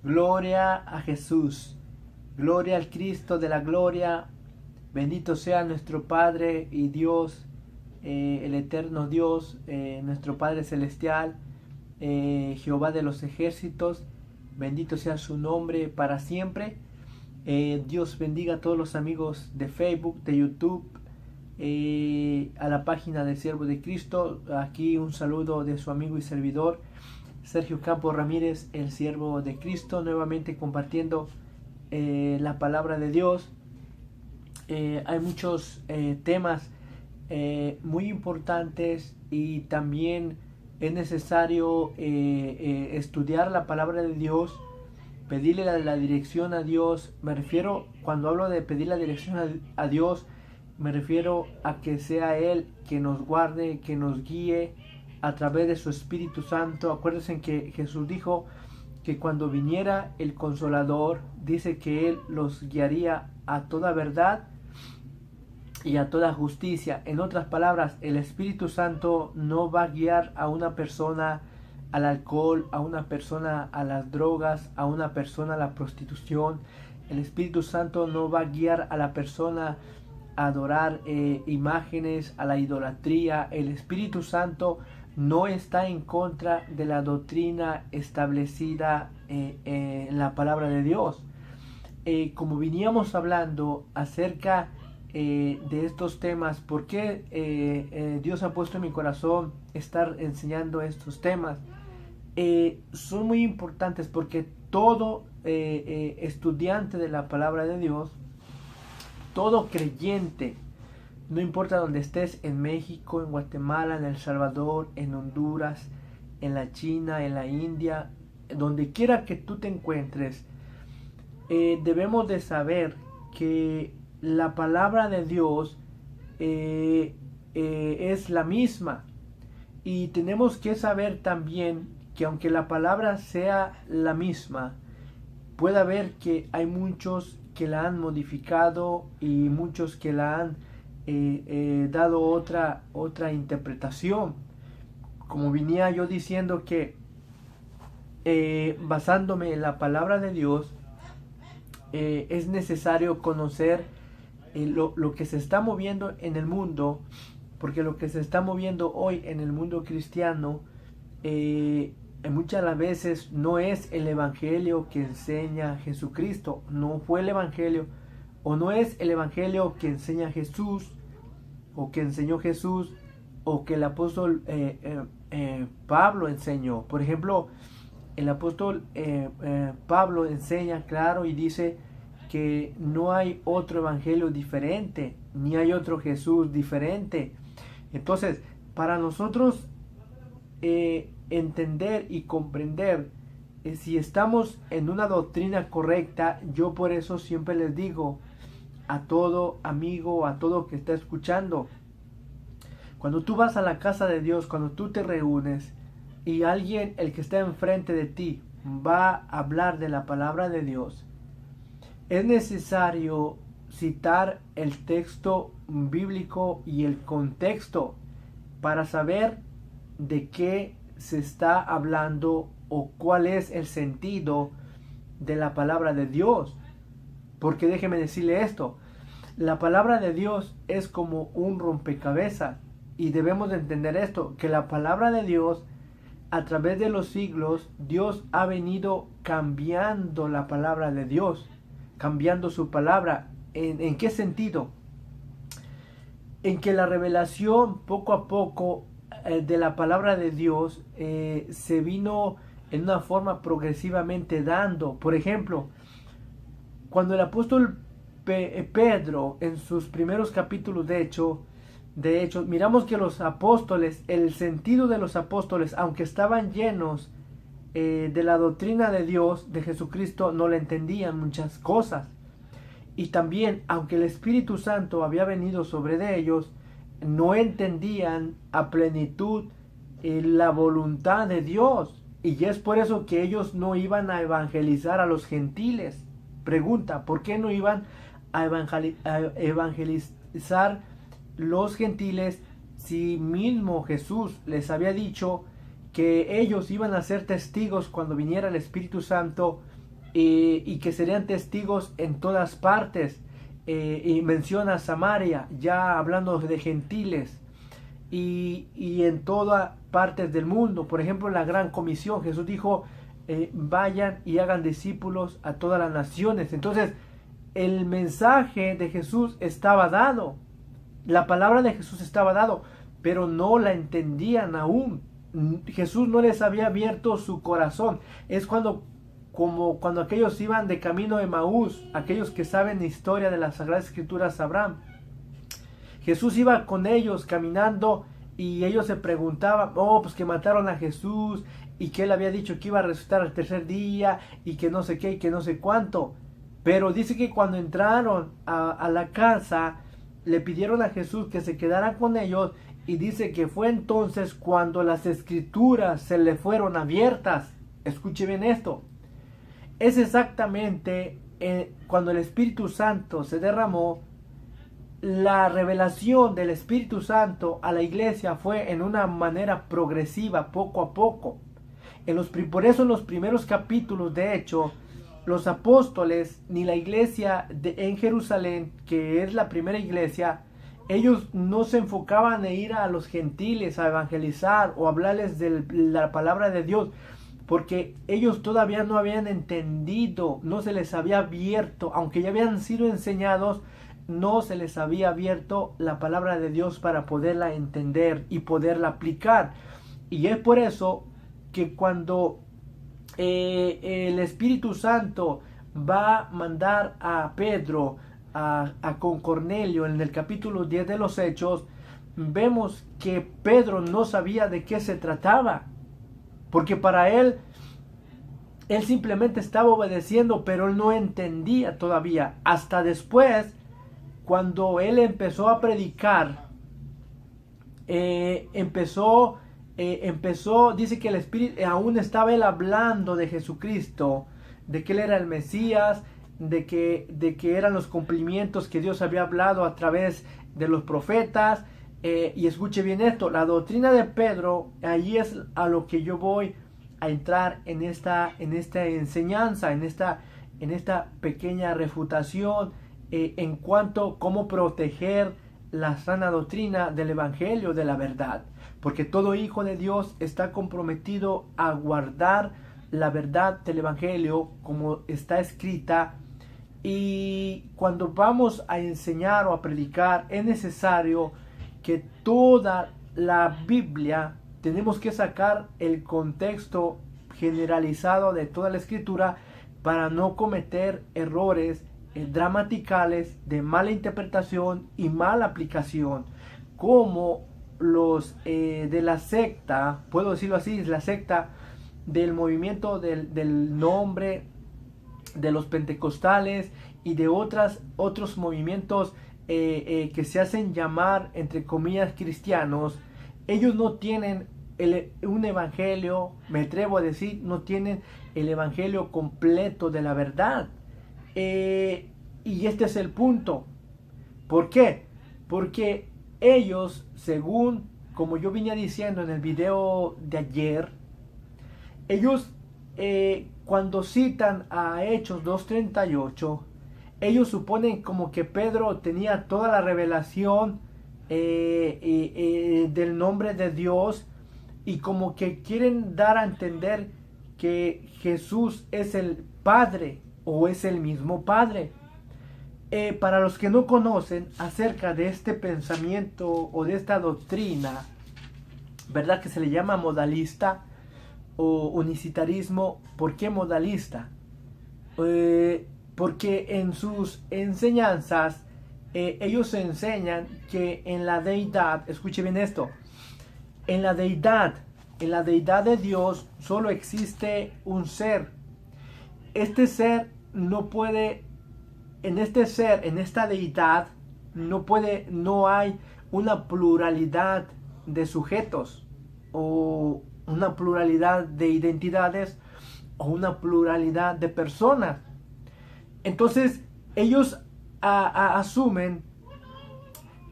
Gloria a Jesús, gloria al Cristo de la gloria, bendito sea nuestro Padre y Dios, el eterno Dios, nuestro Padre Celestial, Jehová de los ejércitos, bendito sea su nombre para siempre. Dios bendiga a todos los amigos de Facebook, de YouTube, a la página del Siervo de Cristo. Aquí un saludo de su amigo y servidor Sergio Campos Ramírez, el Siervo de Cristo, nuevamente compartiendo la palabra de Dios. Hay muchos temas muy importantes y también es necesario estudiar la palabra de Dios, pedirle la dirección a Dios. Me refiero, cuando hablo de pedir la dirección a Dios, me refiero a que sea Él que nos guarde, que nos guíe a través de su Espíritu Santo. Acuérdense que Jesús dijo que cuando viniera el Consolador, dice que Él los guiaría a toda verdad y a toda justicia. En otras palabras, el Espíritu Santo no va a guiar a una persona al alcohol, a una persona a las drogas, a una persona a la prostitución. El Espíritu Santo no va a guiar a la persona a adorar imágenes, a la idolatría. El Espíritu Santo no está en contra de la doctrina establecida en la palabra de Dios. Como veníamos hablando acerca de estos temas, ¿por qué Dios ha puesto en mi corazón estar enseñando estos temas? Son muy importantes porque todo estudiante de la palabra de Dios, todo creyente, no importa donde estés, en México, en Guatemala, en El Salvador, en Honduras, en la China, en la India, donde quiera que tú te encuentres, debemos de saber que la palabra de Dios es la misma. Y tenemos que saber también que aunque la palabra sea la misma, puede haber que hay muchos que la han modificado y muchos que la han dado otra interpretación. Como venía yo diciendo que basándome en la palabra de Dios, es necesario conocer lo que se está moviendo en el mundo, porque lo que se está moviendo hoy en el mundo cristiano muchas las veces no es el evangelio que enseña Jesucristo, no fue el evangelio, o no es el evangelio que enseña Jesús, o que enseñó Jesús, o que el apóstol Pablo enseñó. Por ejemplo, el apóstol Pablo enseña claro y dice que no hay otro evangelio diferente, ni hay otro Jesús diferente. Entonces, para nosotros entender y comprender si estamos en una doctrina correcta, yo por eso siempre les digo a todo amigo, a todo que está escuchando, cuando tú vas a la casa de Dios, cuando tú te reúnes y alguien, el que está enfrente de ti, va a hablar de la palabra de Dios, es necesario citar el texto bíblico y el contexto para saber de qué se está hablando o cuál es el sentido de la palabra de Dios. Porque déjeme decirle esto, la palabra de Dios es como un rompecabezas y debemos de entender esto, que la palabra de Dios, a través de los siglos, Dios ha venido cambiando la palabra de Dios, cambiando su palabra. ¿En qué sentido? En que la revelación poco a poco de la palabra de Dios se vino en una forma progresivamente dando. Por ejemplo, cuando el apóstol Pedro en sus primeros capítulos de hecho, miramos que los apóstoles, el sentido de los apóstoles, aunque estaban llenos de la doctrina de Dios, de Jesucristo, no le entendían muchas cosas. Y también, aunque el Espíritu Santo había venido sobre de ellos, no entendían a plenitud la voluntad de Dios. Y es por eso que ellos no iban a evangelizar a los gentiles. Pregunta, ¿por qué no iban a evangelizar los gentiles si mismo Jesús les había dicho que ellos iban a ser testigos cuando viniera el Espíritu Santo y que serían testigos en todas partes. Y menciona Samaria, ya hablando de gentiles, y en todas partes del mundo. Por ejemplo, la gran comisión, Jesús dijo, vayan y hagan discípulos a todas las naciones. Entonces, el mensaje de Jesús estaba dado, la palabra de Jesús estaba dado, pero no la entendían aún. Jesús no les había abierto su corazón. Es como cuando aquellos iban de camino de Emaús, aquellos que saben la historia de las Sagradas Escrituras sabrán. Jesús iba con ellos caminando y ellos se preguntaban, pues que mataron a Jesús y que él había dicho que iba a resucitar al tercer día y que no sé qué y que no sé cuánto. Pero dice que cuando entraron a la casa le pidieron a Jesús que se quedara con ellos, y dice que fue entonces cuando las Escrituras se le fueron abiertas. Escuche bien esto. Es exactamente cuando el Espíritu Santo se derramó. La revelación del Espíritu Santo a la iglesia fue en una manera progresiva, poco a poco. Por eso en los primeros capítulos, de hecho, los apóstoles ni la iglesia en Jerusalén, que es la primera iglesia, ellos no se enfocaban en ir a los gentiles a evangelizar o hablarles de la palabra de Dios, porque ellos todavía no habían entendido, no se les había abierto, aunque ya habían sido enseñados, no se les había abierto la palabra de Dios para poderla entender y poderla aplicar. Y es por eso que cuando el Espíritu Santo va a mandar a Pedro con Cornelio en el capítulo 10 de los Hechos, vemos que Pedro no sabía de qué se trataba, porque para él simplemente estaba obedeciendo, pero él no entendía todavía. Hasta después, cuando él empezó a predicar, empezó, dice que el Espíritu, aún estaba él hablando de Jesucristo, de que él era el Mesías, de que eran los cumplimientos que Dios había hablado a través de los profetas. Y escuche bien esto, la doctrina de Pedro, allí es a lo que yo voy a entrar en esta enseñanza, en esta pequeña refutación, en cuanto a cómo proteger la sana doctrina del Evangelio de la verdad, porque todo hijo de Dios está comprometido a guardar la verdad del Evangelio como está escrita. Y cuando vamos a enseñar o a predicar, es necesario que toda la Biblia, tenemos que sacar el contexto generalizado de toda la Escritura para no cometer errores gramaticales de mala interpretación y mala aplicación, como los de la secta, puedo decirlo así, la secta del movimiento del nombre de los pentecostales y de otros movimientos que se hacen llamar, entre comillas, cristianos. Ellos no tienen un evangelio, me atrevo a decir, no tienen el evangelio completo de la verdad. Y este es el punto. ¿Por qué? Porque ellos, según como yo venía diciendo en el video de ayer, ellos cuando citan a Hechos 2:38, ellos suponen como que Pedro tenía toda la revelación del nombre de Dios, y como que quieren dar a entender que Jesús es el Padre o es el mismo Padre. Para los que no conocen acerca de este pensamiento o de esta doctrina, ¿verdad? Que se le llama modalista o unicitarismo. ¿Por qué modalista? Porque en sus enseñanzas ellos enseñan que en la deidad, escuche bien esto, en la deidad de Dios solo existe un ser. Este ser no puede, en este ser, en esta deidad, no hay una pluralidad de sujetos o una pluralidad de identidades o una pluralidad de personas. Entonces ellos asumen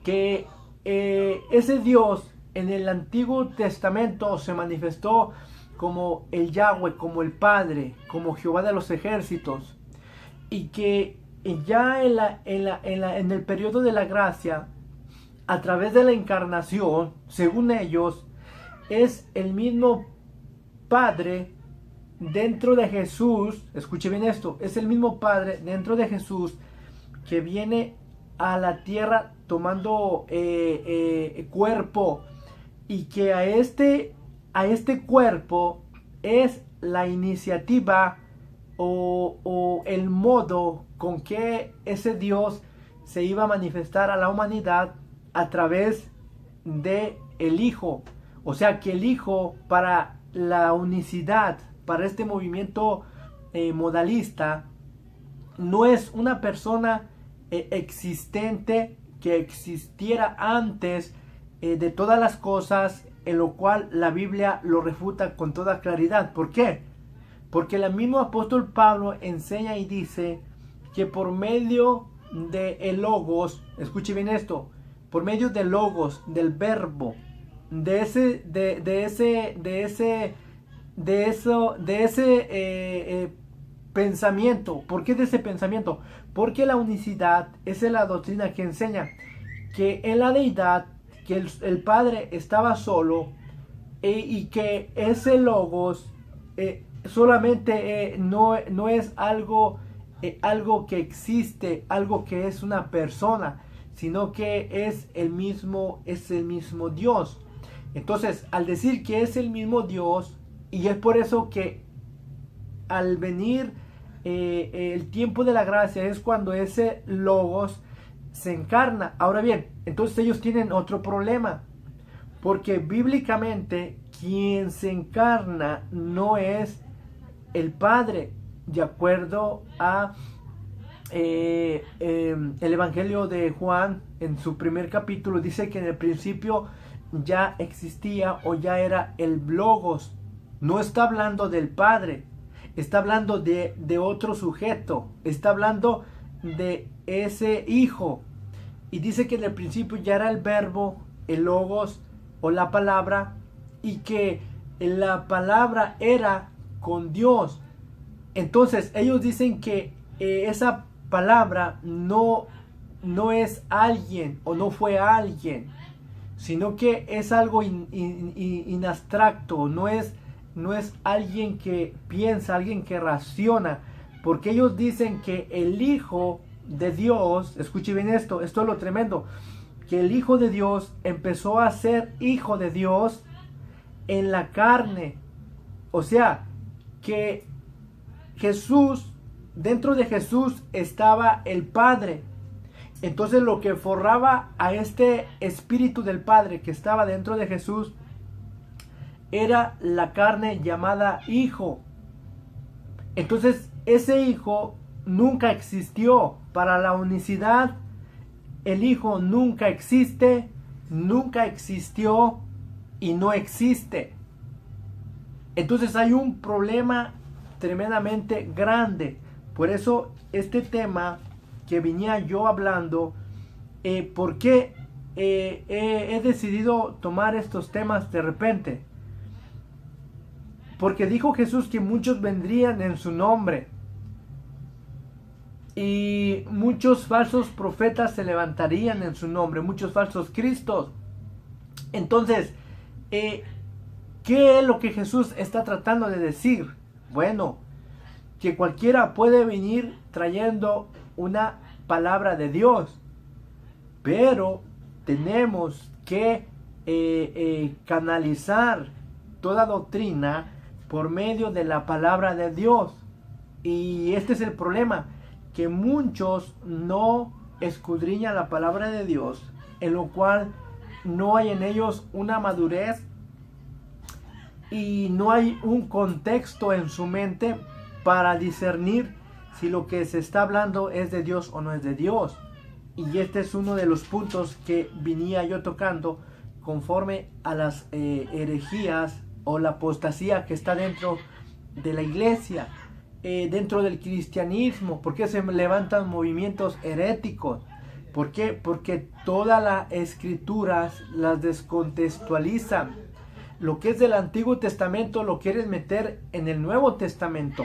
que ese Dios en el Antiguo Testamento se manifestó como el Yahweh, como el Padre, como Jehová de los ejércitos, y que ya en el periodo de la gracia, a través de la encarnación, según ellos, es el mismo Padre dentro de Jesús. Escuche bien esto, es el mismo Padre dentro de Jesús que viene a la tierra tomando cuerpo, y que a este cuerpo es la iniciativa o el modo con que ese Dios se iba a manifestar a la humanidad a través de el Hijo. O sea que el Hijo, para la unicidad, para este movimiento modalista, no es una persona existente que existiera antes de todas las cosas, en lo cual la Biblia lo refuta con toda claridad. ¿Por qué? Porque el mismo apóstol Pablo enseña y dice que por medio de el logos, escuche bien esto, por medio del logos, del verbo, de ese pensamiento. ¿Por qué de ese pensamiento? Porque la unicidad es la doctrina que enseña que en la deidad, que el Padre estaba solo, y que ese logos solamente no es algo que existe, algo que es una persona, sino que es el mismo Dios. Entonces, al decir que es el mismo Dios, y es por eso que al venir el tiempo de la gracia es cuando ese logos se encarna. Ahora bien, entonces ellos tienen otro problema, porque bíblicamente quien se encarna no es el Padre, de acuerdo a el Evangelio de Juan. En su primer capítulo dice que en el principio ya existía o ya era el logos. No está hablando del Padre, está hablando de otro sujeto, está hablando de ese Hijo. Y dice que en el principio ya era el verbo, el logos o la palabra, y que la palabra era con Dios. Entonces ellos dicen que esa palabra no es alguien o no fue alguien, sino que es algo inabstracto, no es alguien que piensa, alguien que raciona, porque ellos dicen que el Hijo de Dios, escuche bien esto es lo tremendo, que el Hijo de Dios empezó a ser Hijo de Dios en la carne. O sea, que Jesús, dentro de Jesús estaba el Padre. Entonces lo que forraba a este Espíritu del Padre que estaba dentro de Jesús era la carne llamada Hijo. Entonces ese Hijo nunca existió. Para la unicidad, el Hijo nunca existe, nunca existió y no existe. Entonces hay un problema tremendamente grande. Por eso este tema que venía yo hablando, ¿por qué he decidido tomar estos temas de repente? Porque dijo Jesús que muchos vendrían en su nombre y muchos falsos profetas se levantarían en su nombre, muchos falsos cristos. Entonces, ¿qué es lo que Jesús está tratando de decir? Bueno, que cualquiera puede venir trayendo una palabra de Dios, pero tenemos que canalizar toda doctrina por medio de la palabra de Dios. Y este es el problema, que muchos no escudriñan la palabra de Dios, en lo cual no hay en ellos una madurez y no hay un contexto en su mente para discernir si lo que se está hablando es de Dios o no es de Dios. Y este es uno de los puntos que venía yo tocando conforme a las herejías o la apostasía que está dentro de la iglesia, dentro del cristianismo. ¿Por qué se levantan movimientos heréticos? ¿Por qué? Porque todas las escrituras las descontextualizan, lo que es del Antiguo Testamento lo quieres meter en el Nuevo Testamento.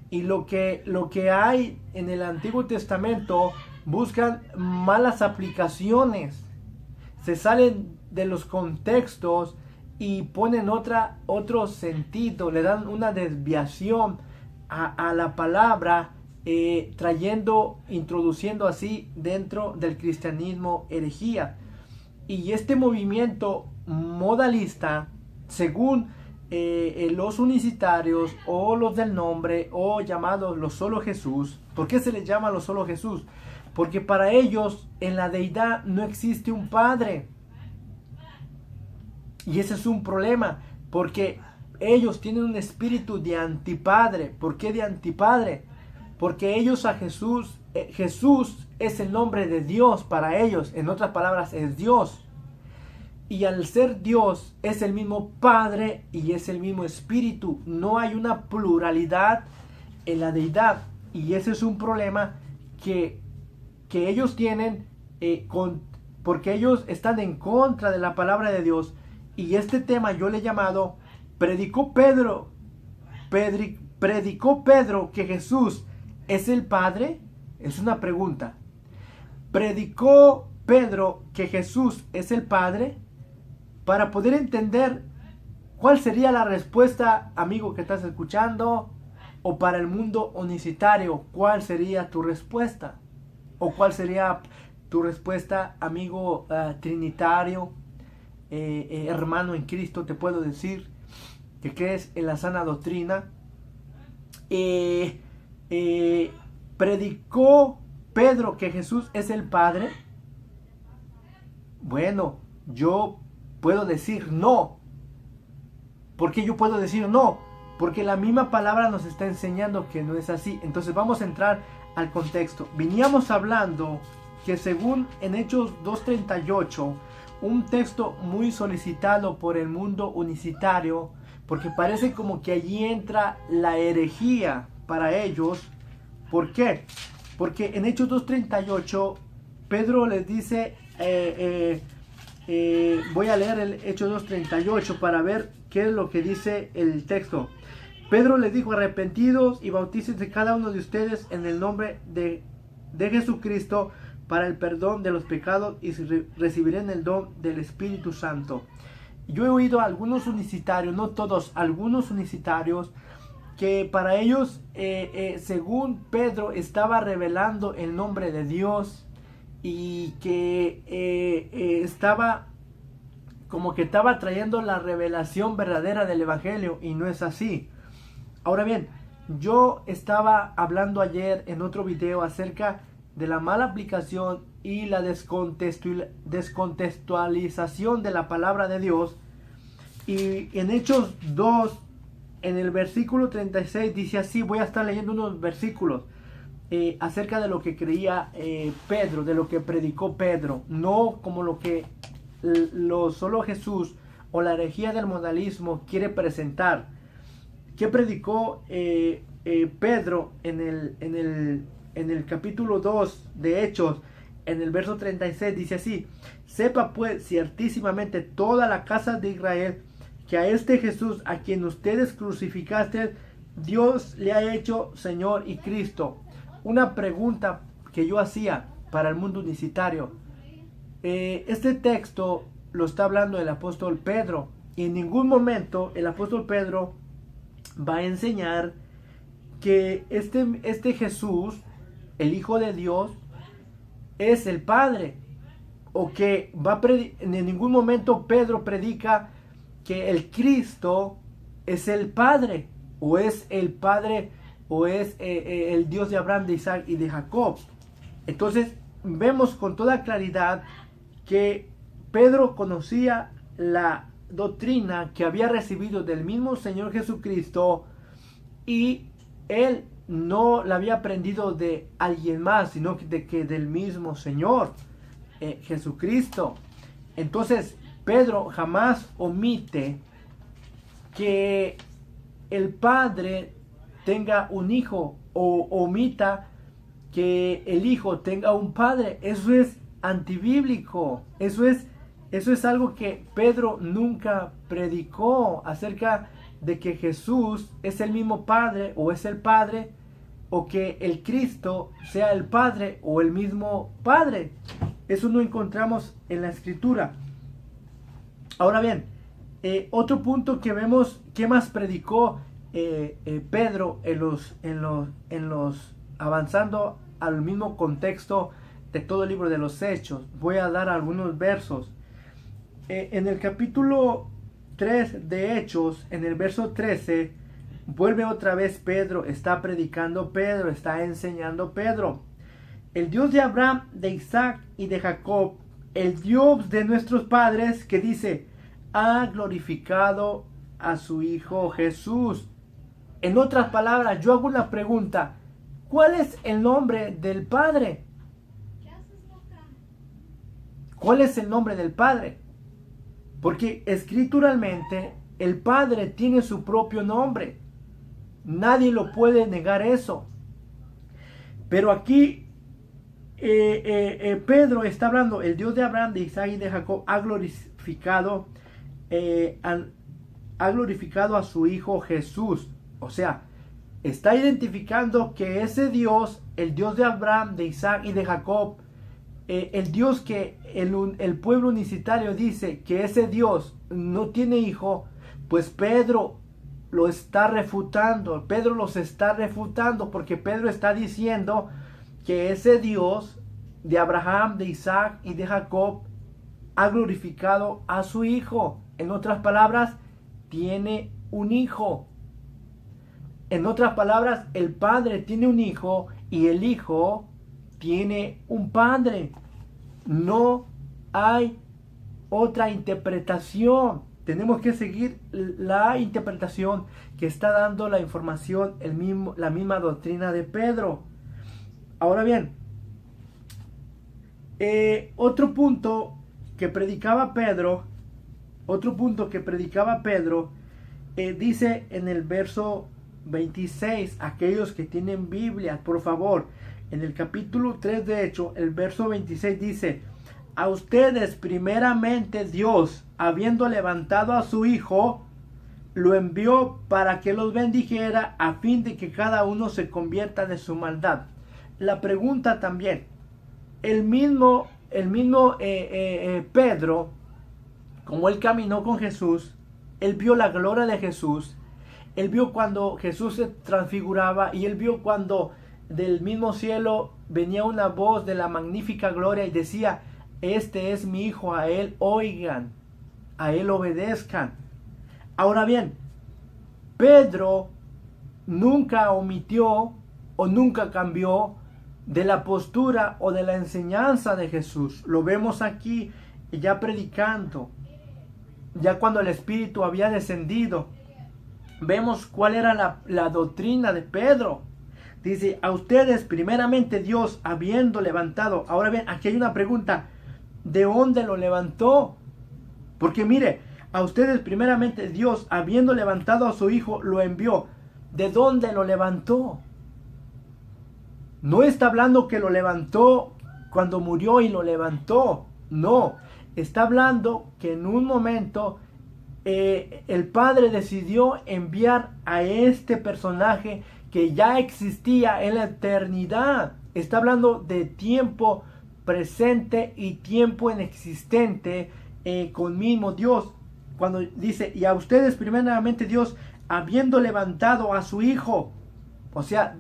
Y lo que hay en el Antiguo Testamento buscan malas aplicaciones. Se salen de los contextos y ponen otro sentido, le dan una desviación a la palabra, introduciendo así dentro del cristianismo herejía. Y este movimiento modalista, según los unicitarios o los del nombre o llamados los solo Jesús. ¿Por qué se les llama los solo Jesús? Porque para ellos en la deidad no existe un padre. Y ese es un problema, porque ellos tienen un espíritu de antipadre. ¿Por qué de antipadre? Porque ellos a Jesús, Jesús es el nombre de Dios para ellos. En otras palabras, es Dios. Y al ser Dios es el mismo Padre y es el mismo Espíritu. No hay una pluralidad en la deidad. Y ese es un problema que ellos tienen porque ellos están en contra de la palabra de Dios. Y este tema yo le he llamado, predicó Pedro que Jesús es el Padre. Es una pregunta. ¿Predicó Pedro que Jesús es el Padre? Para poder entender cuál sería la respuesta, amigo que estás escuchando, o para el mundo unicitario, cuál sería tu respuesta, o cuál sería tu respuesta, amigo trinitario, hermano en Cristo, te puedo decir que crees en la sana doctrina. ¿Predicó Pedro que Jesús es el Padre? Bueno, yo puedo decir no. ¿Por qué yo puedo decir no? Porque la misma palabra nos está enseñando que no es así. Entonces vamos a entrar al contexto. Veníamos hablando que según en Hechos 2:38, un texto muy solicitado por el mundo unicitario, porque parece como que allí entra la herejía para ellos. ¿Por qué? Porque en Hechos 2:38 Pedro les dice, voy a leer el Hechos 2:38 para ver qué es lo que dice el texto. Pedro les dijo: arrepentidos y bautícense cada uno de ustedes en el nombre de Jesucristo para el perdón de los pecados y recibirán el don del Espíritu Santo. Yo he oído a algunos unicitarios, no todos, algunos unicitarios, que para ellos, según Pedro, estaba revelando el nombre de Dios y que estaba trayendo la revelación verdadera del Evangelio, y no es así. Ahora bien, yo estaba hablando ayer en otro video acerca de la mala aplicación y la descontextualización de la palabra de Dios. Y en Hechos 2, en el versículo 36, dice así. Voy a estar leyendo unos versículos acerca de lo que creía Pedro, de lo que predicó Pedro, no como lo que solo Jesús o la herejía del modalismo quiere presentar. ¿Qué predicó Pedro en el capítulo 2 de Hechos? En el verso 36 dice así: sepa pues ciertísimamente toda la casa de Israel que a este Jesús a quien ustedes crucificaste, Dios le ha hecho Señor y Cristo. Una pregunta que yo hacía para el mundo unicitario. Este texto lo está hablando el apóstol Pedro, y en ningún momento el apóstol Pedro va a enseñar que este Jesús, el Hijo de Dios, es el Padre, o que en ningún momento Pedro predica que el Cristo es el Padre, o es el Padre, o es el Dios de Abraham, de Isaac y de Jacob. Entonces vemos con toda claridad que Pedro conocía la doctrina que había recibido del mismo Señor Jesucristo, y él no la había aprendido de alguien más, sino que del mismo Señor Jesucristo. Entonces Pedro jamás omite que el Padre tenga un hijo, o omita que el hijo tenga un padre. Eso es antibíblico, eso es Eso es algo que Pedro nunca predicó acerca de que Jesús es el mismo Padre o es el Padre, o que el Cristo sea el Padre o el mismo Padre. Eso no encontramos en la Escritura. Ahora bien, otro punto que vemos, ¿qué más predicó Pedro en los avanzando al mismo contexto de todo el libro de los Hechos? Voy a dar algunos versos. En el capítulo 3 de Hechos, en el verso 13, vuelve otra vez Pedro, está predicando Pedro, está enseñando Pedro. El Dios de Abraham, de Isaac y de Jacob, el Dios de nuestros padres, que dice, ha glorificado a su Hijo Jesús. En otras palabras, yo hago una pregunta. ¿Cuál es el nombre del Padre? ¿Cuál es el nombre del Padre? Porque escrituralmente el Padre tiene su propio nombre. Nadie lo puede negar eso. Pero aquí Pedro está hablando, el Dios de Abraham, de Isaac y de Jacob ha glorificado a su Hijo Jesús. O sea, está identificando que ese Dios, el Dios de Abraham, de Isaac y de Jacob, el Dios que el pueblo unicitario dice que ese Dios no tiene hijo, pues Pedro lo está refutando. Pedro los está refutando porque Pedro está diciendo que ese Dios de Abraham, de Isaac y de Jacob ha glorificado a su Hijo. En otras palabras, tiene un hijo. En otras palabras, el Padre tiene un hijo y el Hijo tiene un Padre. No hay otra interpretación. Tenemos que seguir la interpretación que está dando la información, la misma doctrina de Pedro. Ahora bien, otro punto que predicaba Pedro, dice en el verso 26, aquellos que tienen Biblia, por favor, en el capítulo 3 de Hechos, el verso 26 dice, a ustedes primeramente Dios, habiendo levantado a su Hijo, lo envió para que los bendijera a fin de que cada uno se convierta de su maldad. La pregunta también, el mismo Pedro, como él caminó con Jesús, él vio la gloria de Jesús, él vio cuando Jesús se transfiguraba y él vio cuando del mismo cielo venía una voz de la magnífica gloria y decía, este es mi Hijo, a él oigan, a él obedezcan. Ahora bien, Pedro nunca omitió o nunca cambió de la postura o de la enseñanza de Jesús. Lo vemos aquí ya predicando, ya cuando el Espíritu había descendido. Vemos cuál era la doctrina de Pedro. Dice, a ustedes primeramente Dios habiendo levantado. Ahora bien, aquí hay una pregunta. ¿De dónde lo levantó? Porque mire, a ustedes primeramente Dios habiendo levantado a su Hijo lo envió. ¿De dónde lo levantó? No está hablando que lo levantó cuando murió y lo levantó. No, está hablando que en un momento el Padre decidió enviar a este personaje que ya existía en la eternidad. Está hablando de tiempo presente y tiempo inexistente con mismo Dios. Cuando dice, y a ustedes primeramente Dios, habiendo levantado a su Hijo. O sea,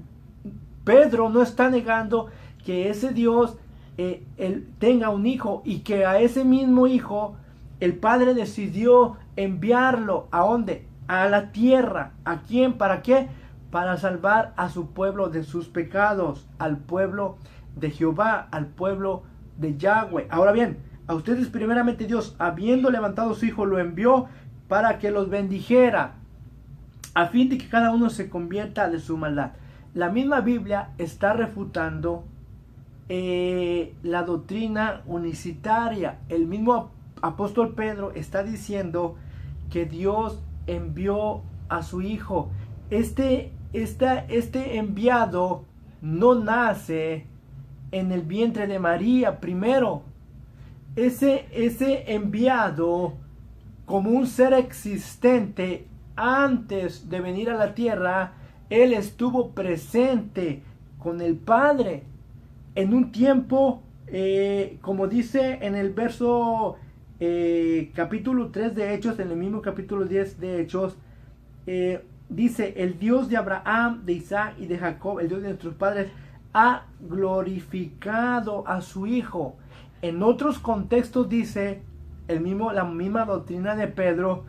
Pedro no está negando que ese Dios él tenga un hijo y que a ese mismo hijo el Padre decidió enviarlo. ¿A dónde? A la tierra. ¿A quién? ¿Para qué? Para salvar a su pueblo de sus pecados, al pueblo de Jehová, al pueblo de Yahweh. Ahora bien, a ustedes primeramente Dios, habiendo levantado a su Hijo, lo envió para que los bendijera, a fin de que cada uno se convierta de su maldad. La misma Biblia está refutando la doctrina unicitaria. El mismo apóstol Pedro está diciendo que Dios envió a su Hijo. Este enviado no nace en el vientre de María primero. ese enviado como un ser existente antes de venir a la tierra, él estuvo presente con el Padre en un tiempo, como dice en el verso capítulo 3 de Hechos, en el mismo capítulo 10 de Hechos, dice: el Dios de Abraham, de Isaac y de Jacob, el Dios de nuestros padres, ha glorificado a su Hijo. En otros contextos dice la misma doctrina de Pedro,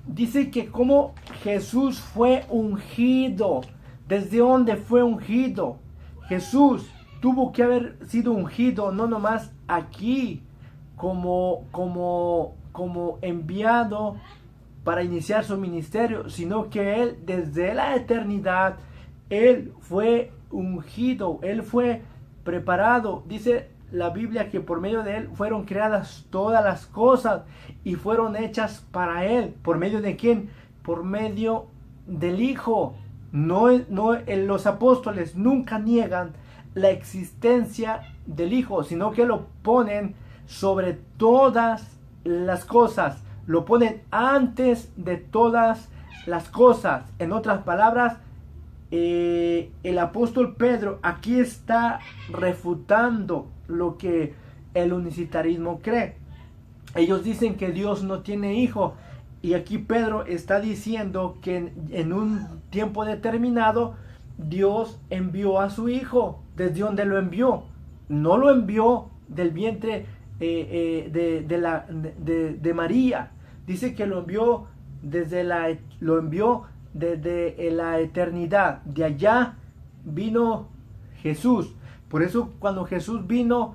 dice que como Jesús fue ungido. ¿Desde dónde fue ungido? Jesús tuvo que haber sido ungido no nomás aquí como enviado para iniciar su ministerio, sino que él desde la eternidad, él fue ungido, él fue preparado. Dice la Biblia que por medio de él fueron creadas todas las cosas y fueron hechas para él. ¿Por medio de quién? Por medio del Hijo. Los apóstoles nunca niegan la existencia del Hijo, sino que lo ponen sobre todas las cosas, lo ponen antes de todas las cosas. En otras palabras, el apóstol Pedro aquí está refutando lo que el unicitarismo cree. Ellos dicen que Dios no tiene hijo, y aquí Pedro está diciendo que en un tiempo determinado Dios envió a su Hijo. ¿Desde dónde lo envió? No lo envió del vientre de María. Dice que lo envió desde la eternidad. De allá vino Jesús. Por eso cuando Jesús vino,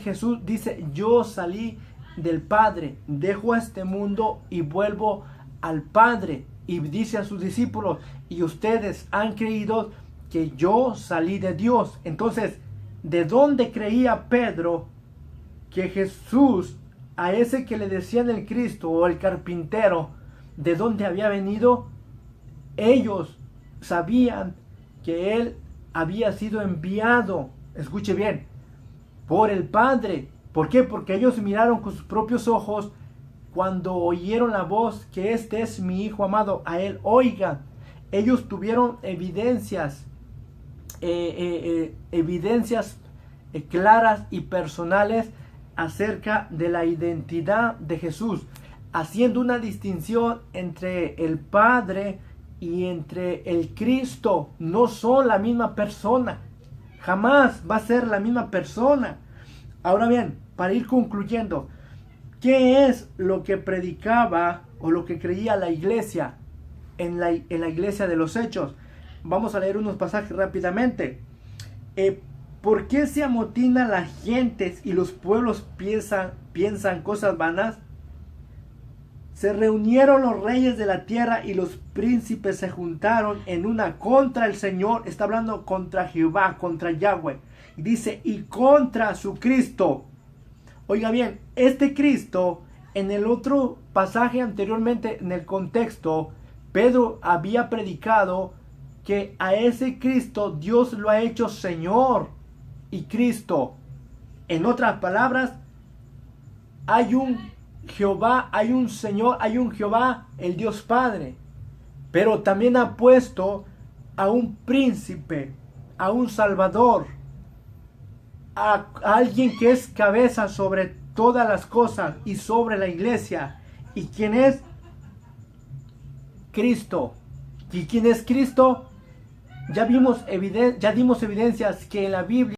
Jesús dice: yo salí del Padre, dejo a este mundo y vuelvo al Padre. Y dice a sus discípulos: y ustedes han creído que yo salí de Dios. Entonces, ¿de dónde creía Pedro que Jesús, a ese que le decían el Cristo o el carpintero, de dónde había venido? Ellos sabían que él había sido enviado, escuche bien, por el Padre. ¿Por qué? Porque ellos miraron con sus propios ojos cuando oyeron la voz que este es mi Hijo amado, a él oigan. Ellos tuvieron evidencias claras y personales acerca de la identidad de Jesús, haciendo una distinción entre el Padre y entre el Cristo. No son la misma persona, jamás va a ser la misma persona. Ahora bien, para ir concluyendo, ¿qué es lo que predicaba o lo que creía la iglesia en la iglesia de los Hechos? Vamos a leer unos pasajes rápidamente. ¿Por qué se amotinan las gentes y los pueblos piensan cosas vanas? Se reunieron los reyes de la tierra y los príncipes se juntaron en una contra el Señor. Está hablando contra Jehová, contra Yahweh. Y dice: y contra su Cristo. Oiga bien, este Cristo, en el otro pasaje anteriormente, en el contexto, Pedro había predicado que a ese Cristo Dios lo ha hecho Señor y Cristo. En otras palabras, hay un Jehová, hay un Señor, hay un Jehová, el Dios Padre. Pero también ha puesto a un príncipe, a un Salvador, a alguien que es cabeza sobre todas las cosas y sobre la iglesia. ¿Y quién es? Cristo. ¿Y quién es Cristo? Ya dimos evidencias que en la Biblia